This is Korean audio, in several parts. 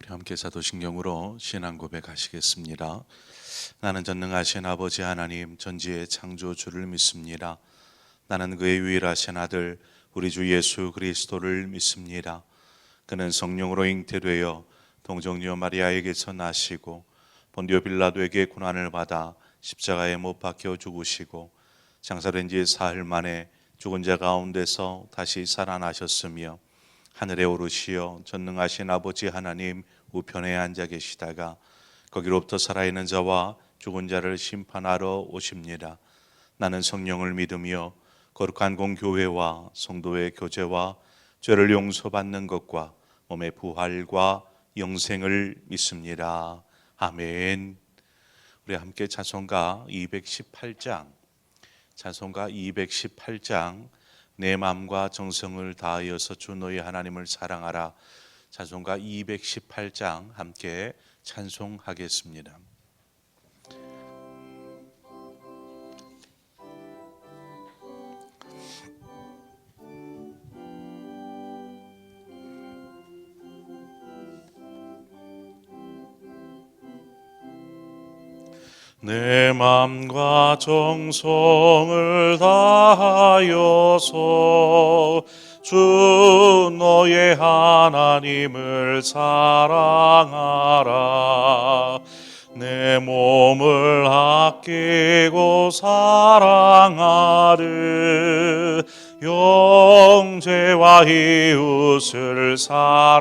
함께 사도신경으로 신앙 고백하시겠습니다. 나는 전능하신 아버지 하나님 전지의 창조주를 믿습니다. 나는 그의 유일하신 아들 우리 주 예수 그리스도를 믿습니다. 그는 성령으로 잉태되어 동정녀 마리아에게서 나시고 본디오 빌라도에게 고난을 받아 십자가에 못 박혀 죽으시고 장사된 지 사흘 만에 죽은 자 가운데서 다시 살아나셨으며 하늘에 오르시어 전능하신 아버지 하나님 우편에 앉아 계시다가 거기로부터 살아있는 자와 죽은 자를 심판하러 오십니다. 나는 성령을 믿으며 거룩한 공교회와 성도의 교제와 죄를 용서받는 것과 몸의 부활과 영생을 믿습니다. 아멘. 우리 함께 찬송가 218장 내 마음과 정성을 다하여서 주 너희 하나님을 사랑하라. 찬송가 218장 함께 찬송하겠습니다. 내 마음과 정성을 다하여서 주 너의 하나님을 사랑하라. 내 몸을 아끼고 사랑하듯 형제와 이웃을 사랑하라.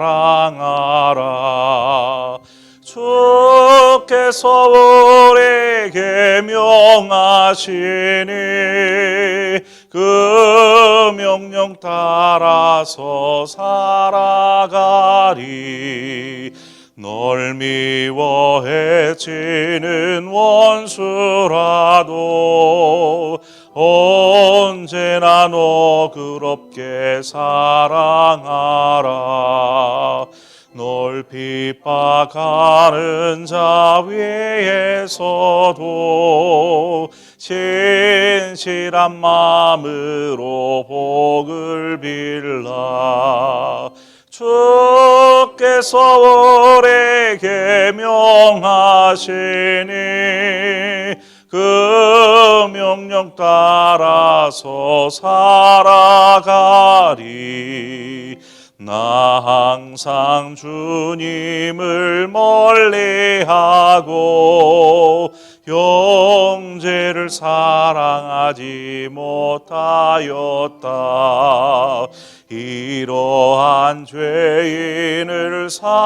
주께서 우리에게 명하시니 그 명령 따라서 살아가리. 널 미워해지는 원수라도 언제나 너그럽게 사랑하라. 널 핍박하는 자 위에서도 진실한 마음으로 복을 빌라. 주께서 우리에게 명하시니 그 명령 따라서 살아가리. 나 항상 주님을 멀리하고 형제를 사랑하지 못하였다. 이러한 죄인을 사랑하사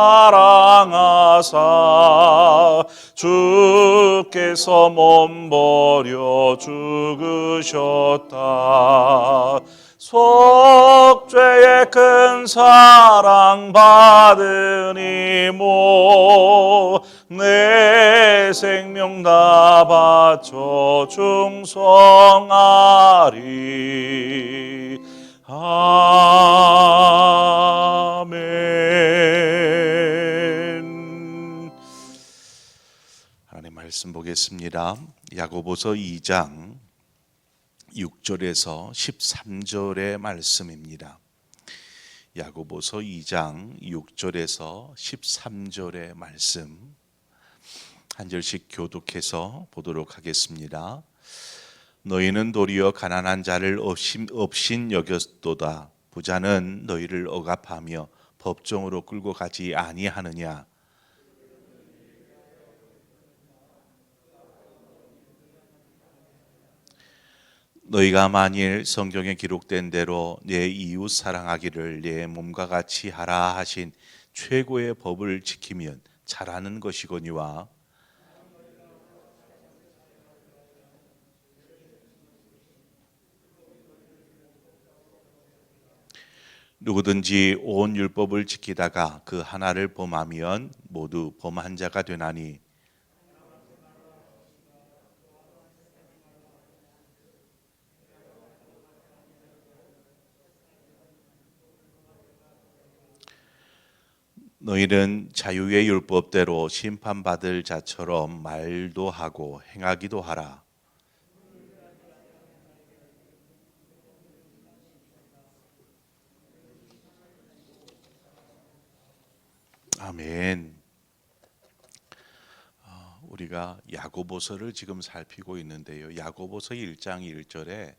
주께서 몸버려 죽으셨다. 속죄의 큰 사랑 받으니 내 생명 다 바쳐 충성하리. 아멘. 하나님 말씀 보겠습니다. 야고보서 2장 6절에서 13절의 말씀입니다. 야고보서 2장 6절에서 13절의 말씀 한 절씩 교독해서 보도록 하겠습니다. 너희는 도리어 가난한 자를 업신 여겼도다. 부자는 너희를 억압하며 법정으로 끌고 가지 아니하느냐. 너희가 만일 성경에 기록된 대로 내 이웃 사랑하기를 내 몸과 같이 하라 하신 최고의 법을 지키면 잘하는 것이거니와 누구든지 온 율법을 지키다가 그 하나를 범하면 모두 범한 자가 되나니 너희는 자유의 율법대로 심판받을 자처럼 말도 하고 행하기도 하라. 아멘. 우리가 야고보서를 지금 살피고 있는데요. 야고보서 1장 1절에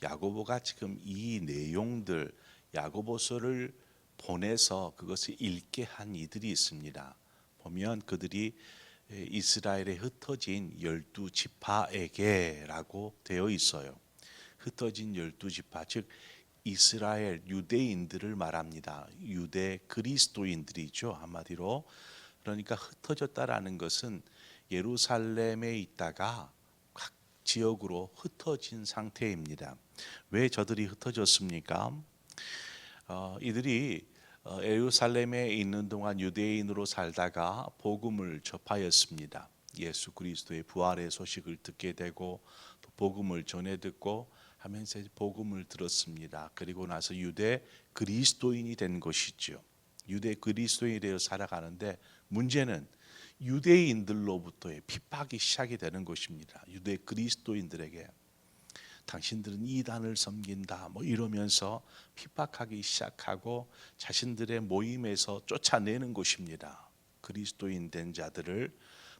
야고보가 지금 이 내용들 야고보서를 보내서 그것을 읽게 한 이들이 있습니다. 보면 그들이 이스라엘에 흩어진 12지파에게라고 되어 있어요. 흩어진 12지파, 즉 이스라엘 유대인들을 말합니다. 유대 그리스도인들이죠. 한마디로. 그러니까 흩어졌다라는 것은 예루살렘에 있다가 각 지역으로 흩어진 상태입니다. 왜 저들이 흩어졌습니까? 이들이 예루살렘에 있는 동안 유대인으로 살다가 복음을 접하였습니다. 예수 그리스도의 부활의 소식을 듣게 되고 또 복음을 전해 듣고 하면서 복음을 들었습니다. 그리고 나서 유대 그리스도인이 된 것이죠. 유대 그리스도인이 되어 살아가는데 문제는 유대인들로부터의 핍박이 시작이 되는 것입니다. 유대 그리스도인들에게 당신들은 이단을 섬긴다 뭐 이러면서 핍박하기 시작하고 자신들의 모임에서 쫓아내는 것입니다. 그리스도인 된 자들을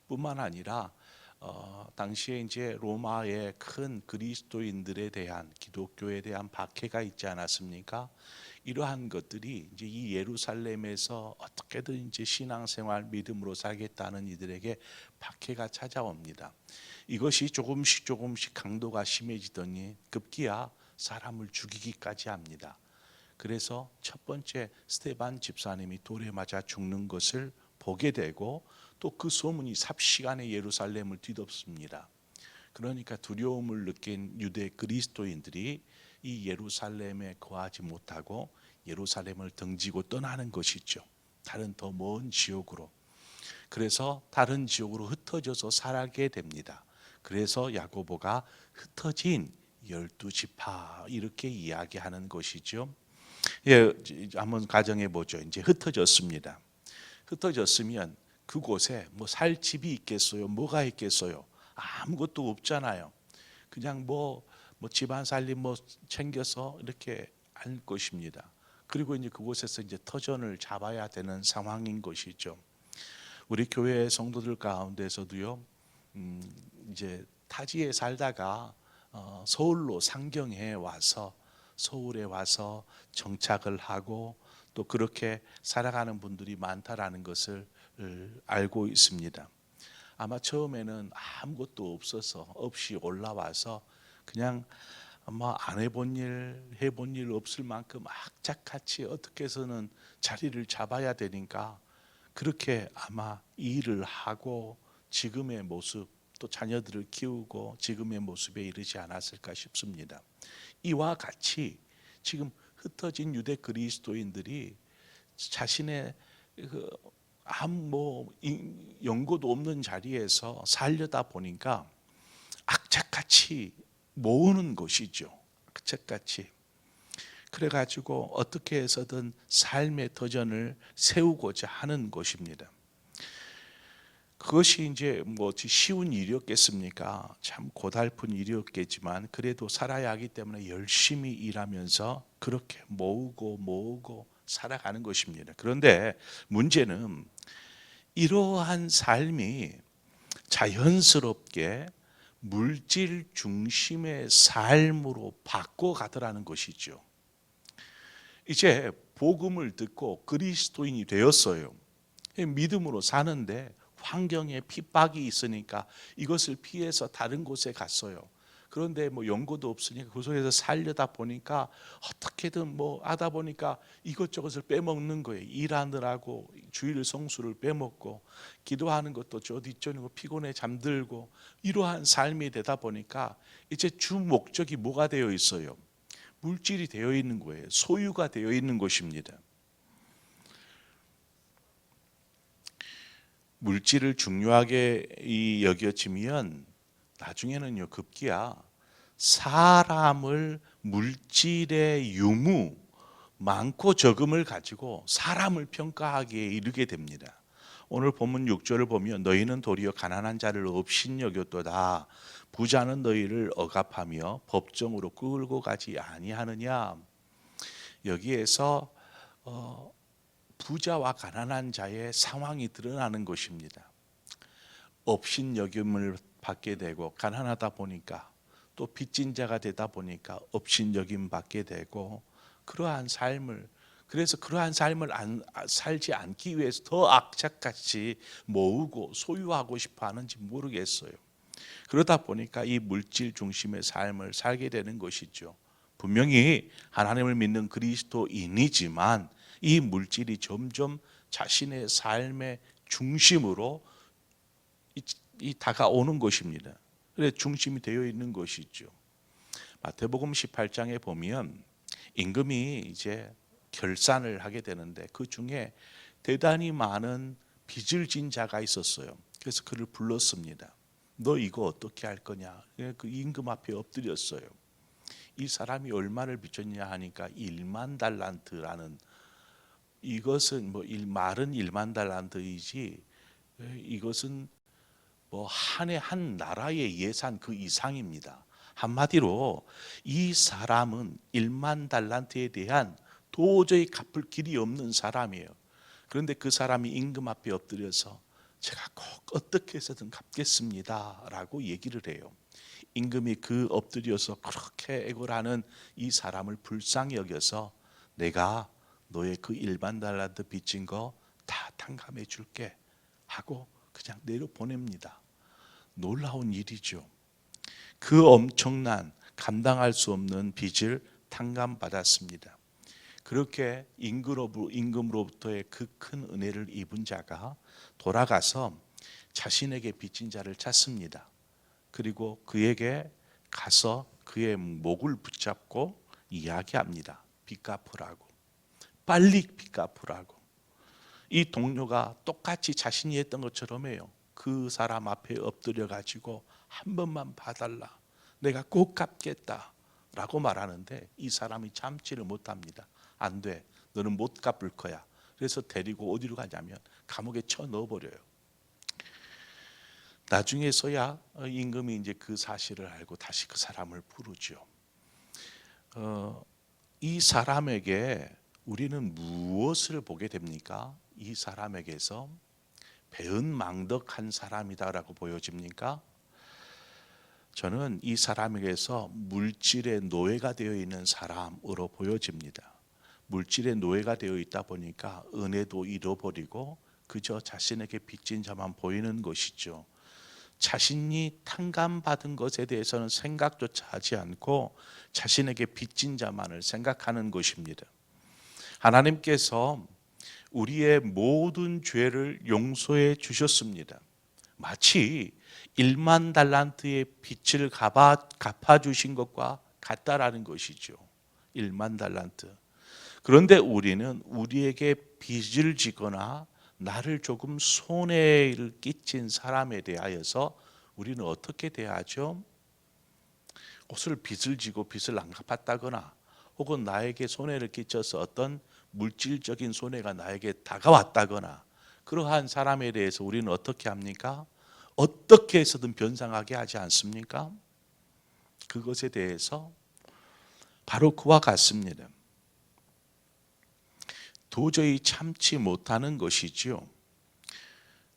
뿐만 아니라 당시에 이제 로마의 큰 그리스도인들에 대한 기독교에 대한 박해가 있지 않았습니까? 이러한 것들이 이제 이 예루살렘에서 어떻게든 이제 신앙생활 믿음으로 살겠다는 이들에게 박해가 찾아옵니다. 이것이 조금씩 강도가 심해지더니 급기야 사람을 죽이기까지 합니다. 그래서 첫 번째 스데반 집사님이 돌에 맞아 죽는 것을 보게 되고 또 그 소문이 삽시간에 예루살렘을 뒤덮습니다. 그러니까 두려움을 느낀 유대 그리스도인들이 이 예루살렘에 거하지 못하고 예루살렘을 등지고 떠나는 것이죠. 다른 더 먼 지역으로. 그래서 다른 지역으로 흩어져서 살게 됩니다. 그래서 야고보가 흩어진 12지파 이렇게 이야기하는 것이죠. 예, 한번 가정해 보죠. 이제 흩어졌습니다. 흩어졌으면 그곳에 뭐 살 집이 있겠어요? 뭐가 있겠어요? 아무것도 없잖아요. 그냥 뭐 집안 살림 뭐 챙겨서 이렇게 할 것입니다. 그리고 이제 그곳에서 이제 터전을 잡아야 되는 상황인 것이죠. 우리 교회 성도들 가운데서도요, 이제 타지에 살다가 서울로 상경해 와서 서울에 와서 정착을 하고 또 그렇게 살아가는 분들이 많다라는 것을 알고 있습니다. 아마 처음에는 아무것도 없이 올라와서 그냥 뭐 안 해본 일, 해본 일 없을 만큼 악착같이 어떻게 해서는 자리를 잡아야 되니까 그렇게 아마 일을 하고 지금의 모습 또 자녀들을 키우고 지금의 모습에 이르지 않았을까 싶습니다. 이와 같이 지금 흩어진 유대 그리스도인들이 자신의 아무 연고도 없는 자리에서 살려다 보니까 악착같이 모으는 것이죠. 악착같이. 그래가지고 어떻게 해서든 삶의 도전을 세우고자 하는 것입니다. 그것이 이제 뭐 쉬운 일이었겠습니까? 참 고달픈 일이었겠지만 그래도 살아야 하기 때문에 열심히 일하면서 그렇게 모으고 살아가는 것입니다. 그런데 문제는 이러한 삶이 자연스럽게 물질 중심의 삶으로 바꿔가더라는 것이죠. 이제 복음을 듣고 그리스도인이 되었어요. 믿음으로 사는데 환경에 핍박이 있으니까 이것을 피해서 다른 곳에 갔어요. 그런데 뭐 연고도 없으니까 그 속에서 살려다 보니까 어떻게든 뭐 하다 보니까 이것저것을 빼먹는 거예요. 일하느라고 주일 성수를 빼먹고 기도하는 것도 저 뒷전이고 피곤해 잠들고 이러한 삶이 되다 보니까 이제 주 목적이 뭐가 되어 있어요? 물질이 되어 있는 거예요. 소유가 되어 있는 것입니다. 물질을 중요하게 여겨지면 나중에는요 급기야 사람을 물질의 유무 많고 적음을 가지고 사람을 평가하기에 이르게 됩니다. 오늘 본문 6절을 보면 너희는 도리어 가난한 자를 업신여겼도다 부자는 너희를 억압하며 법정으로 끌고 가지 아니하느냐. 여기에서 부자와 가난한 자의 상황이 드러나는 것입니다. 업신여김을 받게 되고 가난하다 보니까 또 빚진 자가 되다 보니까 업신여김 받게 되고 그래서 그러한 삶을 살지 않기 위해서 더 악착같이 모으고 소유하고 싶어 하는지 모르겠어요. 그러다 보니까 이 물질 중심의 삶을 살게 되는 것이죠. 분명히 하나님을 믿는 그리스도인이지만 이 물질이 점점 자신의 삶의 중심으로 다가오는 것입니다. 그래서 중심이 되어 있는 것이죠. 마태복음 18장에 보면 임금이 이제 결산을 하게 되는데 그 중에 대단히 많은 빚을 진 자가 있었어요. 그래서 그를 불렀습니다. 너 이거 어떻게 할 거냐? 그 임금 앞에 엎드렸어요. 이 사람이 얼마를 빚졌냐 하니까 1만 달란트라는, 이것은 말은 1만 달란트이지 이것은 한 해 한 나라의 예산 그 이상입니다. 한마디로 이 사람은 1만 달란트에 대한 도저히 갚을 길이 없는 사람이에요. 그런데 그 사람이 임금 앞에 엎드려서 제가 꼭 어떻게 해서든 갚겠습니다 라고 얘기를 해요. 임금이 그 엎드려서 그렇게 애걸하는 이 사람을 불쌍히 여겨서 내가 너의 그 1만 달란트 빚진 거 다 탕감해 줄게 하고 그냥 내려보냅니다. 놀라운 일이죠. 그 엄청난 감당할 수 없는 빚을 탕감받았습니다. 그렇게 임금으로부터의 그 큰 은혜를 입은 자가 돌아가서 자신에게 빚진 자를 찾습니다. 그리고 그에게 가서 그의 목을 붙잡고 이야기합니다. 빚 갚으라고. 빨리 빚 갚으라고. 이 동료가 똑같이 자신이 했던 것처럼 해요. 그 사람 앞에 엎드려 가지고 한 번만 봐달라. 내가 꼭 갚겠다 라고 말하는데 이 사람이 참지를 못합니다. 안 돼. 너는 못 갚을 거야. 그래서 데리고 어디로 가냐면 감옥에 쳐 넣어버려요. 나중에서야 임금이 이제 그 사실을 알고 다시 그 사람을 부르죠. 이 사람에게 우리는 무엇을 보게 됩니까? 이 사람에게서 배은망덕한 사람이다라고 보여집니까? 저는 이 사람에게서 물질의 노예가 되어 있는 사람으로 보여집니다. 물질의 노예가 되어 있다 보니까 은혜도 잃어버리고 그저 자신에게 빚진 자만 보이는 것이죠. 자신이 탕감받은 것에 대해서는 생각조차 하지 않고 자신에게 빚진 자만을 생각하는 것입니다. 하나님께서 우리의 모든 죄를 용서해 주셨습니다. 마치 1만 달란트의 빚을 갚아주신 것과 같다라는 것이죠. 1만 달란트. 그런데 우리는 우리에게 빚을 지거나 나를 조금 손해를 끼친 사람에 대하여서 우리는 어떻게 대하죠? 옷을 빚을 지고 빚을 안 갚았다거나 혹은 나에게 손해를 끼쳐서 어떤 물질적인 손해가 나에게 다가왔다거나 그러한 사람에 대해서 우리는 어떻게 합니까? 어떻게 해서든 변상하게 하지 않습니까? 그것에 대해서 바로 그와 같습니다. 도저히 참지 못하는 것이지요.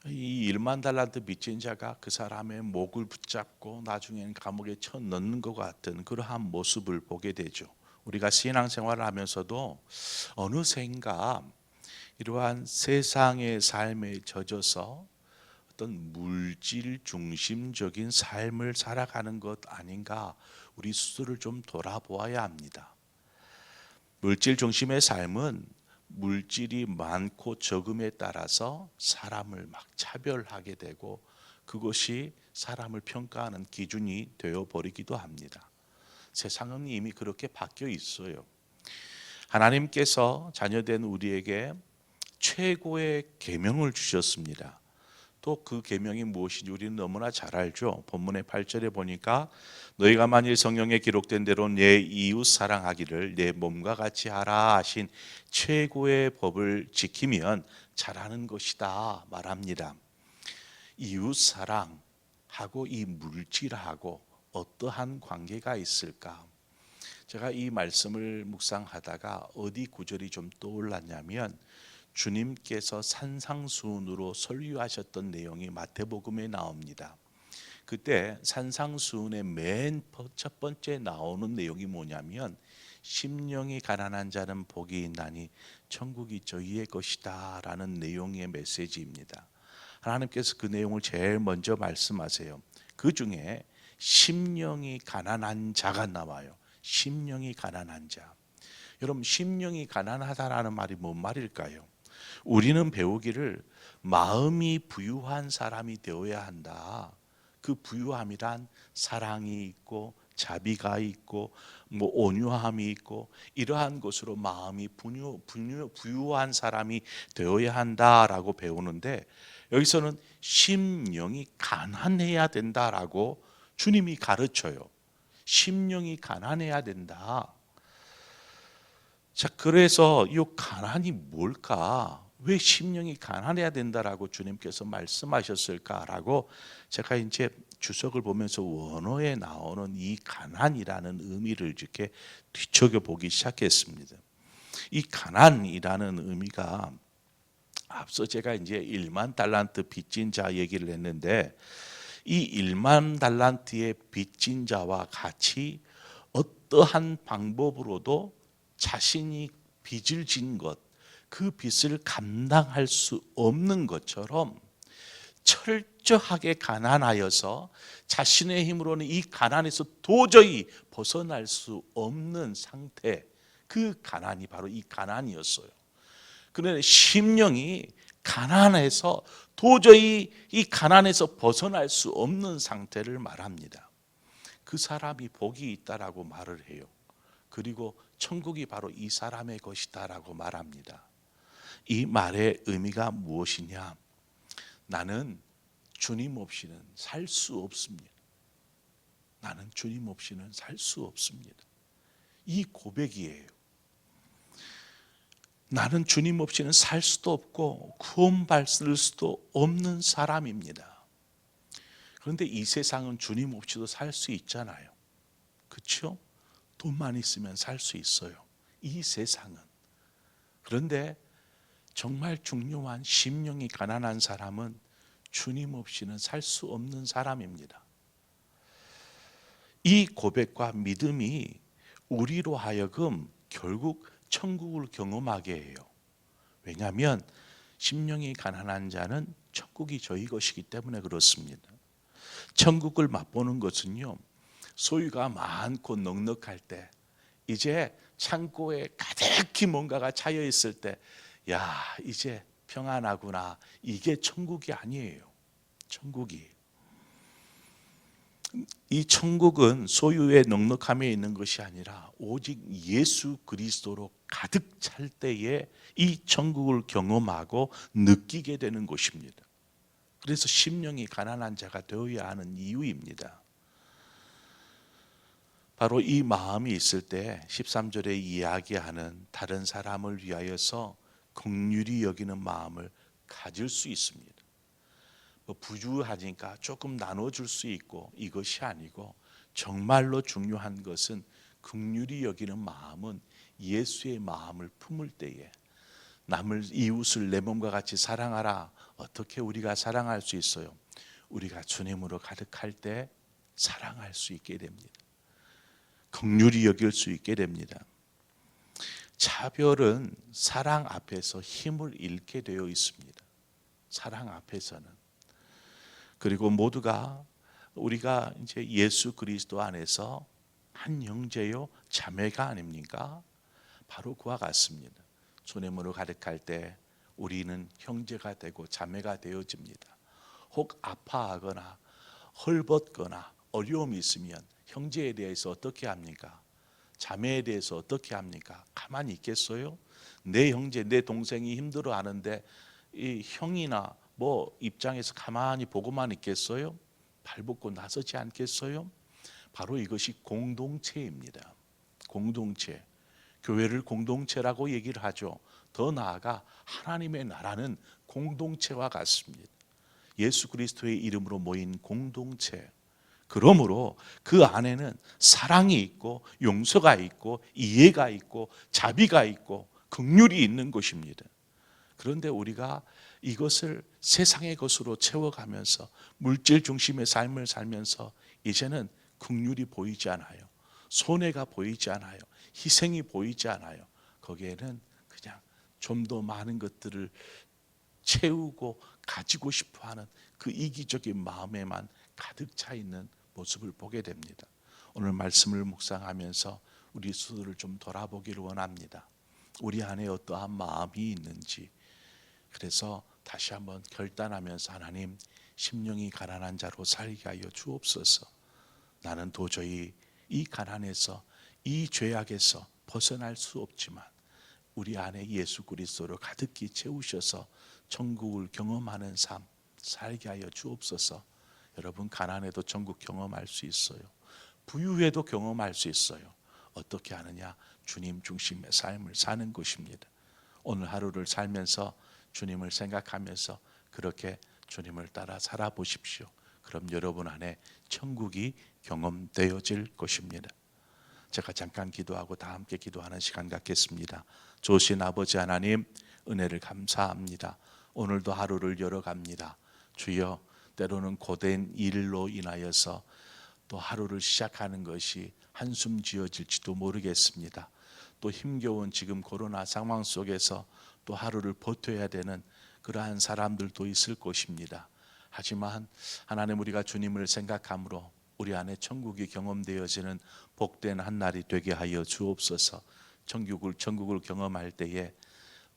이 1만 달란트 빚진 자가 그 사람의 목을 붙잡고 나중에는 감옥에 쳐 넣는 것 같은 그러한 모습을 보게 되죠. 우리가 신앙생활을 하면서도 어느샌가 이러한 세상의 삶에 젖어서 어떤 물질 중심적인 삶을 살아가는 것 아닌가, 우리 스스로를 좀 돌아보아야 합니다. 물질 중심의 삶은 물질이 많고 적음에 따라서 사람을 막 차별하게 되고 그것이 사람을 평가하는 기준이 되어버리기도 합니다. 세상은 이미 그렇게 바뀌어 있어요. 하나님께서 자녀된 우리에게 최고의 계명을 주셨습니다. 또 그 계명이 무엇인지 우리는 너무나 잘 알죠. 본문의 8절에 보니까 너희가 만일 성경에 기록된 대로 내 이웃 사랑하기를 내 몸과 같이 하라 하신 최고의 법을 지키면 잘하는 것이다 말합니다. 이웃 사랑하고 이 물질하고 어떠한 관계가 있을까? 제가 이 말씀을 묵상하다가 어디 구절이 좀 떠올랐냐면 주님께서 산상수훈으로 설교하셨던 내용이 마태복음에 나옵니다. 그때 산상수훈의 맨 첫 번째 나오는 내용이 뭐냐면 심령이 가난한 자는 복이 있나니 천국이 저희의 것이다 라는 내용의 메시지입니다. 하나님께서 그 내용을 제일 먼저 말씀하세요. 그 중에 심령이 가난한 자가 나와요. 심령이 가난한 자. 여러분, 심령이 가난하다라는 말이 뭔 말일까요? 우리는 배우기를 마음이 부유한 사람이 되어야 한다. 그 부유함이란 사랑이 있고 자비가 있고 뭐 온유함이 있고 이러한 것으로 마음이 부유한 사람이 되어야 한다라고 배우는데, 여기서는 심령이 가난해야 된다라고 주님이 가르쳐요. 심령이 가난해야 된다. 자, 그래서 이 가난이 뭘까? 왜 심령이 가난해야 된다라고 주님께서 말씀하셨을까라고 제가 이제 주석을 보면서 원어에 나오는 이 가난이라는 의미를 이렇게 뒤척여 보기 시작했습니다. 이 가난이라는 의미가 앞서 제가 이제 1만 달란트 빚진 자 얘기를 했는데, 이 1만 달란트의 빚진 자와 같이 어떠한 방법으로도 자신이 빚을 진 것, 그 빚을 감당할 수 없는 것처럼 철저하게 가난하여서 자신의 힘으로는 이 가난에서 도저히 벗어날 수 없는 상태, 그 가난이 바로 이 가난이었어요. 그런데 심령이 가난해서 도저히 이 가난에서 벗어날 수 없는 상태를 말합니다. 그 사람이 복이 있다라고 말을 해요. 그리고 천국이 바로 이 사람의 것이다라고 말합니다. 이 말의 의미가 무엇이냐? 나는 주님 없이는 살 수 없습니다. 나는 주님 없이는 살 수 없습니다. 이 고백이에요. 나는 주님 없이는 살 수도 없고 구원받을 수도 없는 사람입니다. 그런데 이 세상은 주님 없이도 살 수 있잖아요. 그렇죠? 돈만 있으면 살 수 있어요. 이 세상은. 그런데 정말 중요한 심령이 가난한 사람은 주님 없이는 살 수 없는 사람입니다. 이 고백과 믿음이 우리로 하여금 결국 천국을 경험하게 해요. 왜냐하면 심령이 가난한 자는 천국이 저희 것이기 때문에 그렇습니다. 천국을 맛보는 것은요, 소유가 많고 넉넉할 때, 이제 창고에 가득히 뭔가가 차여 있을 때, 야, 이제 평안하구나. 이게 천국이 아니에요. 천국이. 이 천국은 소유의 넉넉함에 있는 것이 아니라 오직 예수 그리스도로 가득 찰 때에 이 천국을 경험하고 느끼게 되는 것입니다. 그래서 심령이 가난한 자가 되어야 하는 이유입니다. 바로 이 마음이 있을 때 13절에 이야기하는 다른 사람을 위하여서 긍휼히 여기는 마음을 가질 수 있습니다. 부주하니까 조금 나눠줄 수 있고 이것이 아니고, 정말로 중요한 것은 긍휼히 여기는 마음은 예수의 마음을 품을 때에, 남을 이웃을 내 몸과 같이 사랑하라. 어떻게 우리가 사랑할 수 있어요? 우리가 주님으로 가득할 때 사랑할 수 있게 됩니다. 긍휼히 여길 수 있게 됩니다. 차별은 사랑 앞에서 힘을 잃게 되어 있습니다. 사랑 앞에서는. 그리고 모두가 우리가 이제 예수 그리스도 안에서 한 형제요 자매가 아닙니까? 바로 그와 같습니다. 주님으로 가득할 때 우리는 형제가 되고 자매가 되어집니다. 혹 아파하거나 헐벗거나 어려움이 있으면 형제에 대해서 어떻게 합니까? 자매에 대해서 어떻게 합니까? 가만히 있겠어요? 내 형제, 내 동생이 힘들어하는데 이 형이나 뭐 입장에서 가만히 보고만 있겠어요? 발벗고 나서지 않겠어요? 바로 이것이 공동체입니다. 공동체. 교회를 공동체라고 얘기를 하죠. 더 나아가 하나님의 나라는 공동체와 같습니다. 예수 그리스도의 이름으로 모인 공동체. 그러므로 그 안에는 사랑이 있고 용서가 있고 이해가 있고 자비가 있고 긍휼이 있는 것입니다. 그런데 우리가 이것을 세상의 것으로 채워가면서 물질 중심의 삶을 살면서 이제는 긍휼이 보이지 않아요. 손해가 보이지 않아요. 희생이 보이지 않아요. 거기에는 그냥 좀 더 많은 것들을 채우고 가지고 싶어하는 그 이기적인 마음에만 가득 차 있는 모습을 보게 됩니다. 오늘 말씀을 묵상하면서 우리 스스로를 좀 돌아보기를 원합니다. 우리 안에 어떠한 마음이 있는지. 그래서 다시 한번 결단하면서 하나님, 심령이 가난한 자로 살게 하여 주옵소서. 나는 도저히 이 가난에서, 이 죄악에서 벗어날 수 없지만 우리 안에 예수 그리스도로 가득히 채우셔서 천국을 경험하는 삶 살게 하여 주옵소서. 여러분, 가난에도 천국 경험할 수 있어요. 부유에도 경험할 수 있어요. 어떻게 하느냐? 주님 중심의 삶을 사는 것입니다. 오늘 하루를 살면서 주님을 생각하면서 그렇게 주님을 따라 살아보십시오. 그럼 여러분 안에 천국이 경험되어질 것입니다. 제가 잠깐 기도하고 다 함께 기도하는 시간 갖겠습니다. 좋으신 아버지 하나님, 은혜를 감사합니다. 오늘도 하루를 열어갑니다. 주여, 때로는 고된 일로 인하여서 또 하루를 시작하는 것이 한숨 지어질지도 모르겠습니다. 또 힘겨운 지금 코로나 상황 속에서 또 하루를 버텨야 되는 그러한 사람들도 있을 것입니다. 하지만 하나님, 우리가 주님을 생각함으로 우리 안에 천국이 경험되어지는 복된 한 날이 되게 하여 주옵소서. 천국을 경험할 때에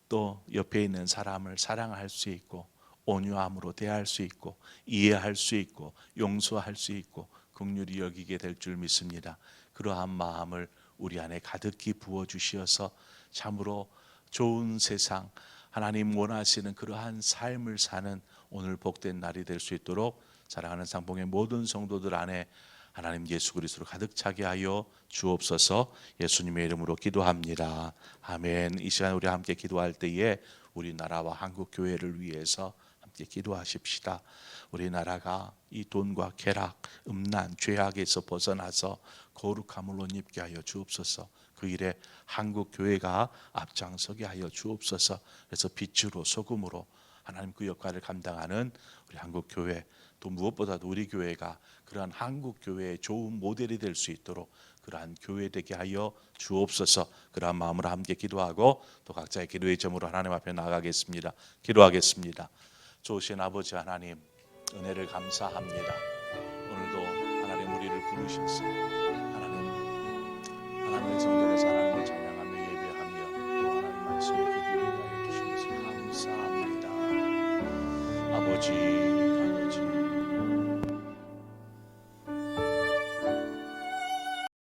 또 옆에 있는 사람을 사랑할 수 있고 온유함으로 대할 수 있고 이해할 수 있고 용서할 수 있고 긍휼히 여기게 될 줄 믿습니다. 그러한 마음을 우리 안에 가득히 부어주시어서 참으로 좋은 세상, 하나님 원하시는 그러한 삶을 사는 오늘 복된 날이 될 수 있도록 사랑하는 상봉의 모든 성도들 안에 하나님 예수 그리스도로 가득 차게 하여 주옵소서. 예수님의 이름으로 기도합니다. 아멘. 이 시간 우리 함께 기도할 때에 우리나라와 한국 교회를 위해서 함께 기도하십시다. 우리나라가 이 돈과 쾌락, 음란, 죄악에서 벗어나서 거룩함을 옷 입게 하여 주옵소서. 그 일에 한국 교회가 앞장서게 하여 주옵소서. 그래서 빛으로 소금으로 하나님 그 역할을 감당하는 우리 한국 교회, 또 무엇보다도 우리 교회가 그러한 한국 교회의 좋은 모델이 될 수 있도록 그러한 교회 되게 하여 주옵소서. 그러한 마음으로 함께 기도하고 또 각자의 기도의 점으로 하나님 앞에 나아가겠습니다. 기도하겠습니다. 좋으신 아버지 하나님, 은혜를 감사합니다. 오늘도 하나님 우리를 부르셔서 하나님의 성경